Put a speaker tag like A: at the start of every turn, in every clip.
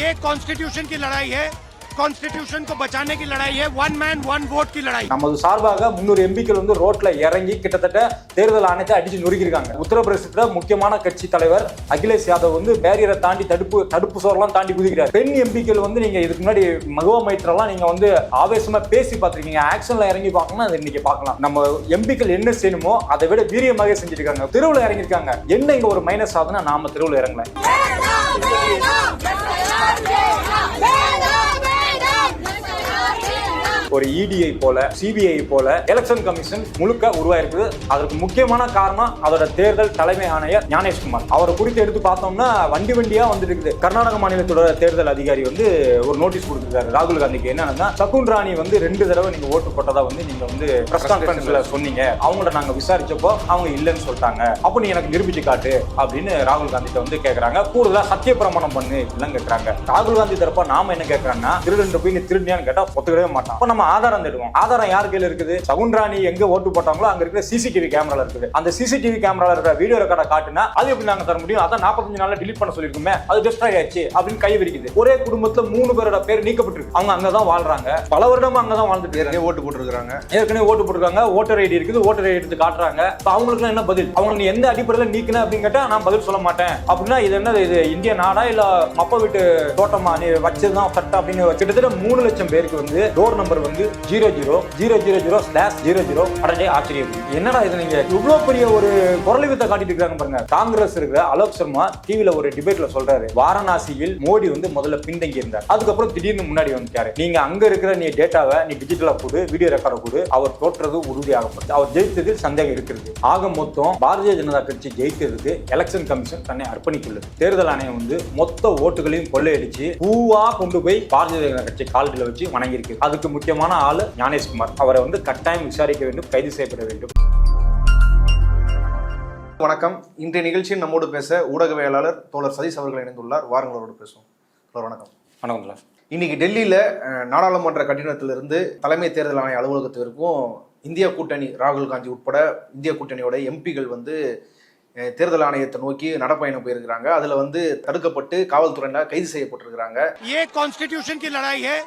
A: ये कॉन्स्टिट्यूशन की लड़ाई है, कॉन्स्टिट्यूशन को बचाने की लड़ाई है, वन मैन वन वोट की लड़ाई।
B: நமது சார்பாக 300 எம்பிக்கள் வந்து ரோட்ல இறங்கி கிட்டத்தட்ட தேர்தல் ஆணையத்தை அடிச்சு நொறுக்கிருக்காங்க. உத்தரப்பிரதேசத்துல முக்கியமான கட்சி தலைவர் அகிலேஷ் யாதவ் வந்து பேரியரை தாண்டி தடுப்பு சோரெல்லாம் தாண்டி குதிக்கிறார். பெண் எம்பிக்கள் வந்து நீங்க இதுக்கு முன்னாடி மகுவா மைத்ரெல்லாம் நீங்க வந்து ஆவேசமா பேசி பார்த்திருக்கீங்க. ஆக்ஷன்ல இறங்கி பார்க்கணும், அதை இன்னைக்கு பார்க்கலாம். நம்ம எம்பிக்கள் என்ன செய்யணுமோ அதை விட வீரியமாக செஞ்சிருக்காங்க. தெருவில் இறங்கிருக்காங்க. என்ன இங்க ஒரு மைனஸ் ஆகுதுன்னா நாம தெருவில் இறங்கல. ஒரு இடிஐ போல சிபிஐ போல எலெக்ஷன் கமிஷன் முழுக்க உருவாயிருக்குது. அதற்கு முக்கியமான காரணம் அதோட தேர்தல் தலைமை ஆணையர் ஞானேஷ்குமார். அவரை குறித்து எடுத்து பார்த்தோம்னா வண்டியா வந்துட்டு இருக்குது. கர்நாடக மாநிலத்தோட தேர்தல் அதிகாரி வந்து ஒரு நோட்டீஸ் கொடுத்துருக்காரு ராகுல் காந்திக்கு. என்னன்னா சகுன் ராணி வந்து 2 தடவை நீங்க ஓட்டு போட்டதா வந்து நீங்க வந்து பிரஸ் கான்ஃபரன்ஸ்ல சொன்னீங்க. அவங்கள்ட்ட நாங்க விசாரிச்சப்போ அவங்க இல்லைன்னு சொல்லிட்டாங்க. அப்ப நீ எனக்கு நிரூபிச்சு காட்டு அப்படின்னு ராகுல் காந்தி வந்து கேட்கறாங்க. கூடுதலா சத்திய பிரமாணம் பண்ணு இப்படிலாம் கேட்கறாங்க. ராகுல் காந்தி தரப்ப நாம என்ன கேட்கறாங்கன்னா திருடன் போய் நீ திருடியான்னு கேட்டா ஒத்துக்கவே மாட்டான். நம்ம ஆதாரம் தேடுவோம். ஆதாரம் யார் கையில இருக்குது? சகுன் ராணி எங்க ஓட்டு போட்டாங்களோ அங்க இருக்கிற சிசிடிவி கேமரால இருக்குது. அந்த சிசிடிவி கேமரால இருக்கிற வீடியோ ரெக்கார்டை காட்டுனா அது எப்படி நாங்க தர முடியும்? அதான் 45 நாள்ல டிலீட் பண்ண சொல்லிருக்குமே, அது டெஸ்ட்ராய் ஆயிடுச்சு அப்படின்னு கை விரிக்குது. ஒரே குடும்பத்துல 3 பேரோட பேர் நீக்கப்பட்டிருக்கு. அவங்க அங்கதான் வாழ்றாங்க. பல வருடமா அங்கதான் வாழ்ந்துட்டு இருக்காங்க.
C: ஓட்டு போட்டுருக்காங்க.
B: ஏற்கனவே ஓட்டு போட்டுருக்காங்க. ஓட்டர் ஐடி இருக்குது. ஓட்டர் ஐடி எடுத்து காட்டுறாங்க. அவங்களுக்கு என்ன பதில்? அவங்க நீ எந்த அடிப்படையில நீக்கின அப்படின்னு கேட்டா நான் பதில் சொல்ல மாட்டேன் அப்படின்னா இது என்ன? இது இந்திய நாடா இல்ல மப்ப வீட்டு தோட்டமா நீ வச்சதுதான் சட்டம் அப்படின்னு கிட்டத்தட்ட 3 லட்சம் பேருக்கு வந்து டோர் நம்பர் வந்து 0000/00 அடடே ஆச்சரியம். என்னடா இது நீங்க இவ்வளவு பெரிய ஒரு குரல் வித்தை காட்டிட்டு இருக்காங்க பாருங்க. காங்கிரஸ் இருக்கிற அலோக் சர்மா டிவில ஒரு டிபேட்ல சொல்றாரு, வாரணாசியில் மோடி வந்து முதல்ல பின்தங்கி இருந்தார், அதுக்கப்புறம் திடீர்னு முன்னாடி வந்துட்டாரு. நீங்க அங்க இருக்கிற நீ டேட்டாவை நீ டிஜிட்டலா கொடு, வீடியோ ரெக்கார்டை கொடு, அவர் தோற்றது உறுதியாகப்பட்டது. அவர் ஜெயித்ததில் சந்தேகம் இருக்கிறது. ஆக மொத்தம் பாரதிய ஜனதா கட்சி ஜெயித்ததுக்கு எலெக்ஷன் கமிஷன் தன்னை அர்ப்பணித்துள்ளது. தேர்தல் ஆணையம் வந்து மொத்த ஓட்டுகளையும் கொள்ளையடிச்சு பூவா கொண்டு போய் பாரதிய ஜனதா கட்சி கால்களை வச்சு வணங்கியிருக்கு. அதுக்கு முக்கியமான ஆளு ஞானேஷ்குமார். அவரை வந்து கட்டாயம் விசாரிக்க வேண்டும், கைது செய்யப்பட வேண்டும்.
C: வணக்கம். இன்றைய நிகழ்ச்சியில் நம்மோடு பேச ஊடகவியலாளர் தோழர் சதீஷ் அவர்கள் இணைந்துள்ளார். வாருங்களோடு பேசுவோம். வணக்கம்.
B: வணக்கம்.
C: இன்னைக்கு டெல்லியில நாடாளுமன்ற கட்டிடத்திலிருந்து தலைமை தேர்தல் ஆணைய அலுவலகத்திற்கும் இந்திய கூட்டணி ராகுல் காந்தி உட்பட இந்திய கூட்டணியோட எம்பிகள் வந்து தேர்தல் ஆணையத்தை நோக்கி நடப்பயணம் போயிருக்கிறாங்க. அதுல வந்து தடுக்கப்பட்டு காவல்துறையினர் கைது செய்யப்பட்டிருக்கிறாங்க.
A: ये कॉन्स्टिट्यूशन की लड़ाई है,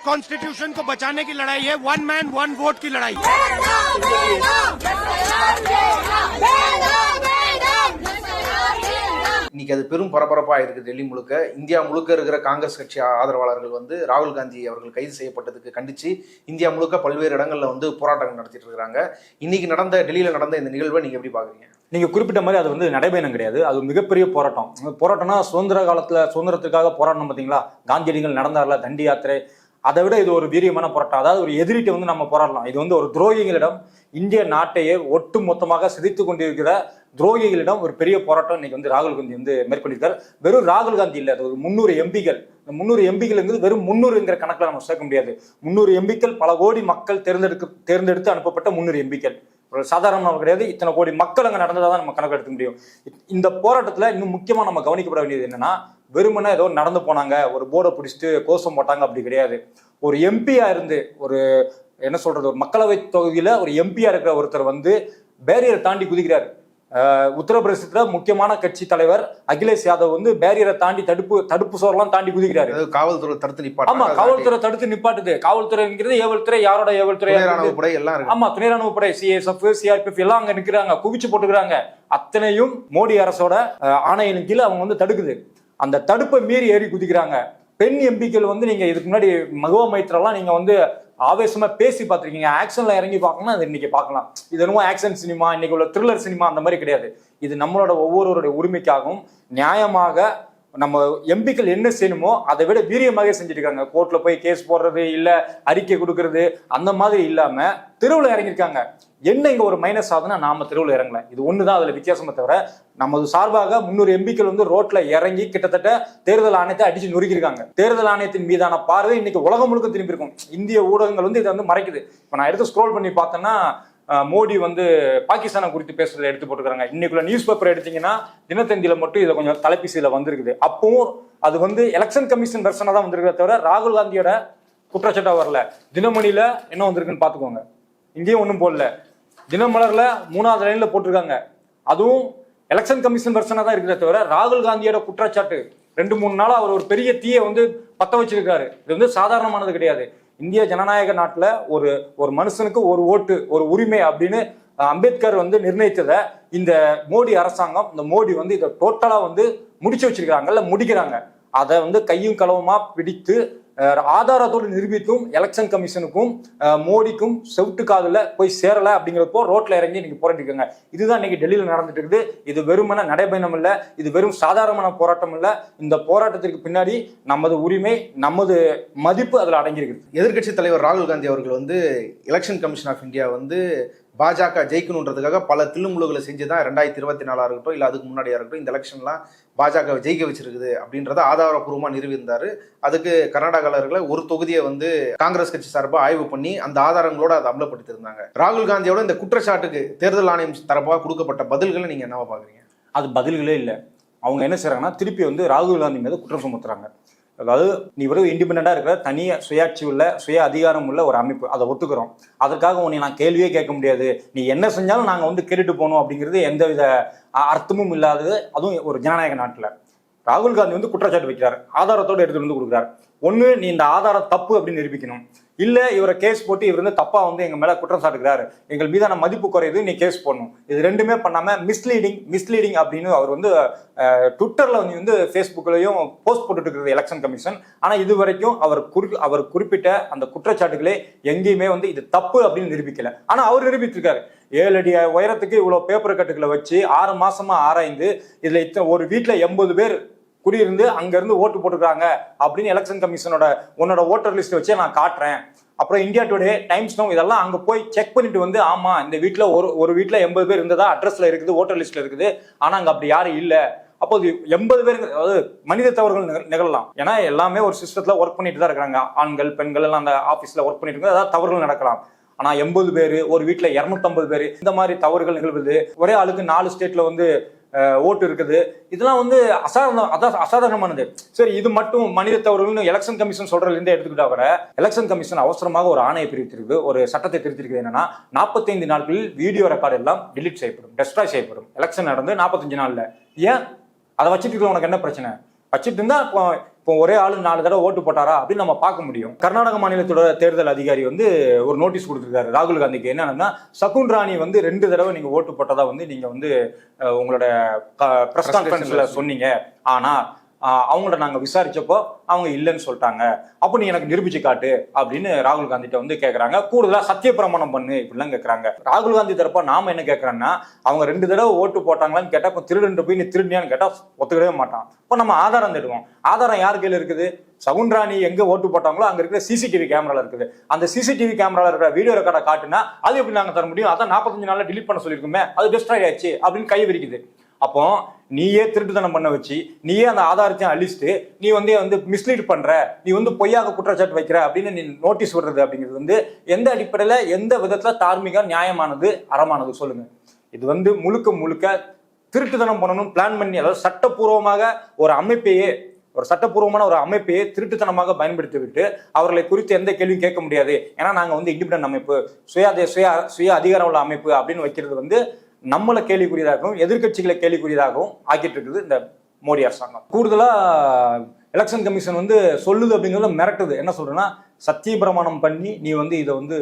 A: कॉन्स्टिट्यूशन को बचाने की लड़ाई है, वन मैन वन वोट की लड़ाई।
C: இன்னைக்கு அது பெரும் பரபரப்பா இருக்கு. டெல்லி முழுக்க, இந்தியா முழுக்க இருக்கிற காங்கிரஸ் கட்சி ஆதரவாளர்கள் வந்து ராகுல் காந்தி அவர்கள் கைது செய்யப்பட்டதுக்கு கண்டிச்சு இந்தியா முழுக்க பல்வேறு இடங்கள்ல வந்து போராட்டங்கள் நடத்திட்டு இருக்காங்க. இன்னைக்கு டெல்லியில நடந்த இந்த நிகழ்வை நீங்க எப்படி பாக்குறீங்க?
B: நீங்க குறிப்பிட்ட மாதிரி அது வந்து நடைபயணம் கிடையாது, அது மிகப்பெரிய போராட்டம். போராட்டம்னா சுதந்திரத்துக்காக போராட்டம் பார்த்தீங்களா, காந்தியடிகள் நடந்தார்ல தண்டி யாத்திரை, அதை விட இது ஒரு வீரியமான போராட்டம். அதாவது ஒரு எதிரிட்ட வந்து நம்ம போராடலாம். இது வந்து ஒரு துரோகிகளிடம், இந்திய நாட்டையே ஒட்டு மொத்தமாக சிதைத்து கொண்டிருக்கிற துரோகிகளிடம் ஒரு பெரிய போராட்டம் இன்னைக்கு வந்து ராகுல் காந்தி வந்து மேற்கொண்டிருக்கார். வெறும் ராகுல் காந்தி இல்லை, அது ஒரு 300 எம்பிகள். இந்த 300 எம்பிகள் வெறும் 300ங்கிற கணக்கில் நம்ம சேர்க்க முடியாது. 300 எம்பிக்கள் பல கோடி மக்கள் தேர்ந்தெடுத்து அனுப்பப்பட்ட 300 எம்பிக்கள். ஒரு சாதாரணமாக கிடையாது. இத்தனை கோடி மக்கள் அங்கே நடந்ததாக தான் நம்ம கணக்கு எடுக்க முடியும். இந்த போராட்டத்தில் இன்னும் முக்கியமாக நம்ம கவனிக்கப்பட வேண்டியது என்னன்னா, வெறுமனே ஏதோ நடந்து போனாங்க, ஒரு போர்டை பிடிச்சிட்டு கோஷம் போட்டாங்க, அப்படி கிடையாது. ஒரு எம்பியா இருந்து, ஒரு என்ன சொல்றது, ஒரு மக்களவை தொகுதியில ஒரு எம்பியா இருக்கிற ஒருத்தர் வந்து பேரியரை தாண்டி குதிக்கிறார். உத்தரப்பிரதேசத்துல முக்கியமான கட்சி தலைவர் அகிலேஷ் யாதவ் வந்து பேரியரை தாண்டி தடுப்பு சோரெல்லாம் தாண்டி குதிக்கிறாரு.
C: காவல்துறை தடுத்து நிப்பாட்டு.
B: ஆமா, காவல்துறை தடுத்து நிப்பாட்டுது. காவல்துறைங்கிறது ஏவல்துறை. யாரோட ஏவல்துறை?
C: படை எல்லாம்.
B: ஆமா, துணை ராணுவ படை, சிஎஸ்எஃப், சிஆர்பிஎஃப் எல்லாம் அங்க நிக்கிறாங்க, குவிச்சு போட்டுக்கிறாங்க. அத்தனையும் மோடி அரசோட ஆணையின் கீழே அவங்க வந்து தடுக்குது. அந்த தடுப்பை மீறி ஏறி குதிக்கிறாங்க. பெண் எம்பிக்கள் வந்து நீங்க இதுக்கு முன்னாடி மகுவா மைத்ரெல்லாம் நீங்க வந்து ஆவேசமா பேசி பார்த்திருக்கீங்க. ஆக்ஷன்ல இறங்கி பார்க்கணும், அது இன்னைக்கு பார்க்கலாம். இது என்னமோ ஆக்ஷன் சினிமா, இன்னைக்கு உள்ள த்ரில்லர் சினிமா அந்த மாதிரி கிடையாது. இது நம்மளோட ஒவ்வொருவருடைய உரிமைக்காகவும் நியாயமாக நம்ம எம்பிக்கள் என்ன செய்யணுமோ அதை விட வீரியமாக செஞ்சுட்டு இருக்காங்க. கோர்ட்ல போய் கேஸ் போடுறது, இல்ல அறிக்கை கொடுக்கறது, அந்த மாதிரி இல்லாம தெருவில் இறங்கியிருக்காங்க. என்ன இங்க ஒரு மைனஸ் ஆகுதுன்னா நாம தெருவில் இறங்கல. இது ஒண்ணுதான் அதுல வித்தியாசமே தவிர, நமது சார்பாக 300 எம்பிக்கள் வந்து ரோட்ல இறங்கி கிட்டத்தட்ட தேர்தல் ஆணையத்தை அடிச்சு நொறுக்கிருக்காங்க. தேர்தல் ஆணையத்தின் மீதான பார்வை இன்னைக்கு உலகம் முழுக்க திரும்பி இருக்கும். இந்திய ஊடகங்கள் வந்து இதை வந்து மறைக்குது. இப்ப நான் எடுத்து ஸ்க்ரோல் பண்ணி பார்த்தேன்னா, மோடி வந்து பாகிஸ்தானை குறித்து பேசுறதுல எடுத்து போட்டுக்கிறாங்க. இன்னைக்குள்ள நியூஸ் பேப்பர் எடுத்தீங்கன்னா தினத்தந்தியில மட்டும் இதை கொஞ்சம் தலைப்பிசையில வந்திருக்குது. அப்பவும் அது வந்து எலெக்ஷன் கமிஷன் வெர்ஷனா தான் வந்திருக்கிறத தவிர ராகுல் காந்தியோட குற்றச்சாட்டா வரல. தினமணியில என்ன வந்திருக்குன்னு பாத்துக்கோங்க. இங்கேயும் ஒன்றும் போடல. தினமலர்ல 3வது லைன்ல போட்டிருக்காங்க. அதுவும் எலெக்ஷன் கமிஷன் வெர்ஷனா தான் இருக்கிறத தவிர ராகுல் காந்தியோட குற்றச்சாட்டு 2-3 நாளா அவர் ஒரு பெரிய தீயை வந்து பத்த வச்சிருக்காரு. இது வந்து சாதாரணமானது கிடையாது. இந்திய ஜனநாயக நாட்டுல ஒரு மனுஷனுக்கு ஒரு ஓட்டு, ஒரு உரிமை அப்படின்னு அம்பேத்கர் வந்து நிர்ணயித்ததை இந்த மோடி அரசாங்கம், இந்த மோடி வந்து இதை டோட்டலா வந்து முடிச்சு வச்சிருக்காங்கல்ல, முடிக்கிறாங்க. அதை வந்து கையும் களவுமா பிடித்து ஆதாரத்தோடு நிரூபித்தும் எலெக்ஷன் கமிஷனுக்கும் மோடிக்கும் செவுட்டு காதுல போய் சேரல அப்படிங்கிறப்போ ரோட்ல இறங்கி இன்னைக்கு போராட்டிருக்காங்க. இதுதான் இன்னைக்கு டெல்லியில நடந்துட்டு இருக்குது. இது வெறுமன நடைபயணம் இல்ல, இது வெறும் சாதாரணமான போராட்டம் இல்ல. இந்த போராட்டத்திற்கு பின்னாடி நமது உரிமை, நமது மதிப்பு அதுல அடங்கியிருக்குது.
C: எதிர்க்கட்சி தலைவர் ராகுல் காந்தி அவர்கள் வந்து எலெக்ஷன் கமிஷன் ஆஃப் இந்தியா வந்து பாஜக ஜெயிக்கணுன்றதுக்காக பல தில்லுமுழுகளை செஞ்சுதான் 2024 இருக்கட்டும் இல்ல அதுக்கு முன்னாடியா இருக்கட்டும் இந்த எலெக்ஷன்லாம் பாஜக ஜெயிக்க வச்சிருக்குது அப்படின்றத ஆதாரப்பூர்வமா நிரூபிந்தாரு. அதுக்கு கர்நாடகாவில் ஒரு தொகுதியை வந்து காங்கிரஸ் கட்சி சார்பாக ஆய்வு பண்ணி அந்த ஆதாரங்களோட அதை அமலப்படுத்தியிருந்தாங்க. ராகுல் காந்தியோட இந்த குற்றச்சாட்டுக்கு தேர்தல் ஆணையம் தரப்பாக கொடுக்கப்பட்ட பதில்களை நீங்க என்னவா பாக்குறீங்க?
B: அது பதில்களே இல்லை. அவங்க என்ன செய்யறாங்கன்னா திருப்பி வந்து ராகுல் காந்தி மீது குற்றம் சுமத்துறாங்க. அதாவது நீ வெறும் இண்டிபெண்டா இருக்கிற தனிய சுயாட்சி உள்ள சுய அதிகாரம் உள்ள ஒரு அமைப்பு, அதை ஒத்துக்கிறோம். அதற்காக உன்னை நான் கேள்வியே கேட்க முடியாது, நீ என்ன செஞ்சாலும் நாங்கள் வந்து கேட்டுட்டு போகணும் அப்படிங்கிறது எந்தவித அர்த்தமும் இல்லாதது. அதுவும் ஒரு ஜனநாயக நாட்டில் ராகுல் காந்தி வந்து குற்றச்சாட்டு வைக்கிறார், ஆதாரத்தோடு எடுத்துட்டு வந்து கொடுக்குறாரு. ஒன்று, நீ இந்த ஆதாரம் தப்பு அப்படின்னு நிரூபிக்கணும். இல்லை இவரை கேஸ் போட்டு இவர் வந்து தப்பா வந்து எங்க மேல குற்றம் சாட்டுகிறாரு, எங்கள் மீதான மதிப்பு குறையுது, நீ கேஸ் போடணும். இது ரெண்டுமே பண்ணாம மிஸ்லீடிங் அப்படின்னு அவர் வந்து ட்விட்டர்ல வந்து ஃபேஸ்புக்லயும் போஸ்ட் போட்டுட்டு இருக்கிறது எலெக்ஷன் கமிஷன். ஆனா இது வரைக்கும் அவர் குறிப்பிட்ட அந்த குற்றச்சாட்டுகளே எங்கேயுமே வந்து இது தப்பு அப்படின்னு நிரூபிக்கல. ஆனா அவர் நிரூபித்திருக்காரு. 7 அடி உயரத்துக்கு இவ்வளவு பேப்பர் கட்டுகளை வச்சு 6 மாசமா ஆராய்ந்து இதுல ஒரு வீட்டுல 80 பேர் குடியிருந்து அங்க இருந்து ஓட்டு போட்டுக்கிறாங்க அப்படின்னு எலெக்ஷன் கமிஷனோட உன்னோட ஓட்டர் லிஸ்ட் வச்சு நான் காட்டுறேன். அப்புறம் இந்தியா டுடே, டைம்ஸ் நவ் இதெல்லாம் அங்க போய் செக் பண்ணிட்டு வந்து ஆமா இந்த வீட்டுல ஒரு வீட்டுல 80 பேர் இருந்ததா அட்ரஸ்ல இருக்குது, ஓட்டர் லிஸ்ட்ல இருக்குது. ஆனா அங்க அப்படி யாரும் இல்ல. அப்போ 80 பேர், அதாவது மனித தவறுகள் நிகழலாம். ஏன்னா எல்லாமே ஒரு சிஸ்டத்துல ஒர்க் பண்ணிட்டு தான் இருக்கிறாங்க. ஆண்கள் பெண்கள் எல்லாம் அந்த ஆபீஸ்ல ஒர்க் பண்ணிட்டு இருக்காங்க, அதாவது தவறுகள் நடக்கலாம். ஆனா 80 பேர், ஒரு வீட்டுல 250 பேர், இந்த மாதிரி தவறுகள் நிகழ்வுது. ஒரே ஆளுக்கு 4 ஸ்டேட்ல வந்து ஓட்டு இருக்குது. இதெல்லாம் வந்து அசாதாரணமானது. சரி, இது மட்டும் மனித தவறுகள்னு எலெக்ஷன் கமிஷன் சொல்றதுல இருந்தே எடுத்துக்கிட்டா கூட எலெக்ஷன் கமிஷன் அவசரமாக ஒரு ஆணையை பிரித்திருக்கு, ஒரு சட்டத்தை திருத்திருக்கு. என்னன்னா 45 நாட்களில் வீடியோ ரெக்கார்டு எல்லாம் டிலீட் செய்யப்படும், டெஸ்ட்ராய் செய்யப்படும். எலெக்ஷன் நடந்து 45 நாள்ல. ஏன் அதை வச்சுட்டு இருக்க உனக்கு என்ன பிரச்சனை? வச்சுட்டு இருந்தா இப்போ ஒரே ஆளு 4 தடவை ஓட்டு போட்டாரா அப்படின்னு நம்ம பார்க்க முடியும். கர்நாடக மாநிலத்தோட தேர்தல் அதிகாரி வந்து ஒரு நோட்டீஸ் கொடுத்துருக்காரு ராகுல் காந்திக்கு. என்னன்னா, சகுன் ராணி வந்து 2 தடவை நீங்க ஓட்டு போட்டதா வந்து நீங்க வந்து உங்களோட பிரஸ் கான்ஃபரன்ஸ்ல சொன்னீங்க. ஆனா அவங்கள நாங்க விசாரிச்சப்போ அவங்க இல்லைன்னு சொல்லிட்டாங்க. அப்போ நீ எனக்கு நிரூபிச்சு காட்டு அப்படின்னு ராகுல் காந்திட்ட வந்து கேட்கறாங்க. கூடுதலா சத்திய பிரமாணம் பண்ணு இப்படிலாம் கேட்கறாங்க. ராகுல் காந்தி தரப்பா நாம என்ன கேட்கறோம்னா, அவங்க 2 தடவை ஓட்டு போட்டாங்களான்னு கேட்டா, இப்போ திருடன் போய் நீ திருடியான்னு கேட்டா ஒத்துக்கவே மாட்டான். இப்போ நம்ம ஆதாரம் தேடுவோம். ஆதாரம் யார் கையில இருக்குது? சகுன் ராணி எங்க ஓட்டு போட்டாங்களோ அங்க இருக்கிற சிசிடிவி கேமரால இருக்குது. அந்த சிசிடிவி கேமரால இருக்கிற வீடியோ ரெக்கார்டை காட்டுனா அது எப்படி நாங்க தர முடியும்? அதான் 45 நாள்ல டிலீட் பண்ண சொல்லிருக்குமே, அது டெஸ்ட்ராய் ஆயிடுச்சு அப்படின்னு கை விரிக்குது. அப்போ நீயே திருட்டுத்தனம் பண்ண வச்சு, நீயே அந்த ஆதாரத்தையும் அழிச்சுட்டு நீ வந்து மிஸ்லீட் பண்ற, நீ வந்து பொய்யாக குற்றச்சாட்டு வைக்கிற அப்படின்னு நீ நோட்டீஸ் விடுறது அப்படிங்கிறது வந்து எந்த அடிப்படையில, எந்த விதத்துல தார்மீக நியாயமானது, அறமானது சொல்லுங்க? இது வந்து முழுக்க திருட்டுத்தனம் பண்ணணும் பிளான் பண்ணி, அதாவது சட்டப்பூர்வமான ஒரு அமைப்பையே திருட்டுத்தனமாக பயன்படுத்தி விட்டு அவர்களை குறித்து எந்த கேள்வியும் கேட்க முடியாது. ஏன்னா நாங்க வந்து இண்டிபெண்டன்ட் அமைப்பு, சுய அதிகாரம் உள்ள அமைப்பு அப்படின்னு வைக்கிறது வந்து நம்மளை கேள்விக்குரியதாகவும் எதிர்கட்சிகளை கேள்விக்குரியதாகவும் ஆக்கிட்டு இருக்குது இந்த மோடி அரசாங்கம். கூடுதலா எலெக்ஷன் கமிஷன் வந்து சொல்லுது அப்படிங்கிறத மிரட்டுது. என்ன சொல்றேன்னா, சத்திய பிரமாணம் பண்ணி நீ வந்து இதை வந்து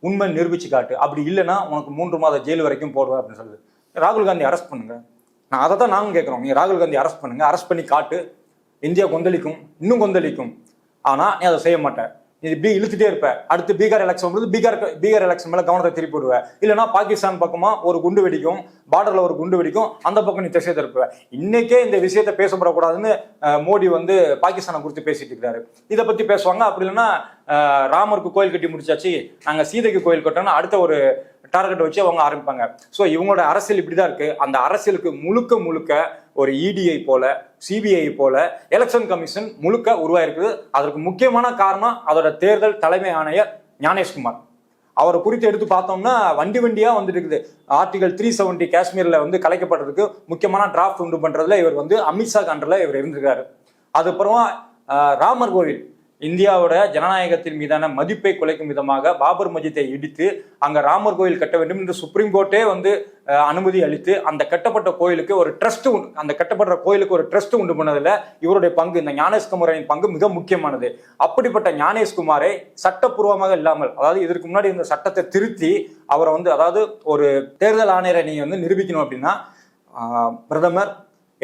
B: உண்மை நிரூபிச்சு காட்டு, அப்படி இல்லைன்னா உனக்கு 3 மாத ஜெயில் வரைக்கும் போடுவேன் அப்படின்னு சொல்லுது. ராகுல் காந்தி அரெஸ்ட் பண்ணுங்க. நான் அதை தான் நாங்கள் கேட்குறோம். நீங்க ராகுல் காந்தி அரெஸ்ட் பண்ணுங்க, அரெஸ்ட் பண்ணி காட்டு. இந்தியா கொந்தளிக்கும், இன்னும் கொந்தளிக்கும். ஆனா நீ அதை செய்ய மாட்டேன். நீ இழுத்துட்டே இருப்ப. அடுத்து பீகார் எலெக்ஷன் வருது, பீகார் எலெக்ஷன் மேல கவனத்தை திருப்பி விடுவேன். இல்லைன்னா பாகிஸ்தான் பக்கமா ஒரு குண்டு வெடிக்கும், பார்டர்ல ஒரு குண்டு வெடிக்கும், அந்த பக்கம் நீ திசை திருப்ப. இன்னைக்கே இந்த விஷயத்த பேசப்படக்கூடாதுன்னு மோடி வந்து பாகிஸ்தானை குறித்து பேசிட்டு இருக்காரு. இதை பத்தி பேசுவாங்க. அப்படி இல்லைன்னா ராமருக்கு கோயில் கட்டி முடிச்சாச்சு, நாங்க சீதைக்கு கோயில் கட்டோம்னா அடுத்த ஒரு டார்கெட் வச்சு அவங்க ஆரம்பிப்பாங்க. ஸோ இவங்களோட அரசியல் இப்படிதான் இருக்கு. அந்த அரசியலுக்கு முழுக்க ஒரு இடிஐ போல, சிபிஐ போல எலெக்ஷன் கமிஷன் முழுக்க உருவாயிருக்குது. அதற்கு முக்கியமான காரணம் அதோட தேர்தல் தலைமை ஆணையர் ஞானேஷ்குமார். அவரை குறித்து எடுத்து பார்த்தோம்னா வண்டியா வந்துட்டு இருக்குது. ஆர்டிகல் 370 காஷ்மீர்ல வந்து கலைக்கப்படுறதுக்கு முக்கியமான டிராஃப்ட் உண்டு பண்றதுல இவர் வந்து அமித்ஷா கண்டல இவர் இருந்திருக்காரு. அதுக்கப்புறமா ராமர் கோவில் இந்தியாவோட ஜனநாயகத்தின் மீதான மதிப்பை குலைக்கும் விதமாக பாபர் மஸ்ஜிதை இடித்து அங்க ராமர் கோயில் கட்ட வேண்டும் என்று சுப்ரீம் கோர்ட்டே வந்து அனுமதி அளித்து அந்த கட்டப்பட்ட கோயிலுக்கு ஒரு ட்ரஸ்ட், அந்த கட்டப்பட்ட கோயிலுக்கு ஒரு ட்ரஸ்ட் உண்டு பண்ணதுல இவருடைய பங்கு, இந்த ஞானேஷ்குமாரின் பங்கு மிக முக்கியமானது. அப்படிப்பட்ட ஞானேஷ்குமாரை சட்டப்பூர்வமாக இல்லாமல், அதாவது இதற்கு முன்னாடி இந்த சட்டத்தை திருத்தி அவரை வந்து, அதாவது ஒரு தேர்தல் ஆணையரை நீங்க வந்து நிரூபிக்கணும் அப்படின்னா பிரதமர்,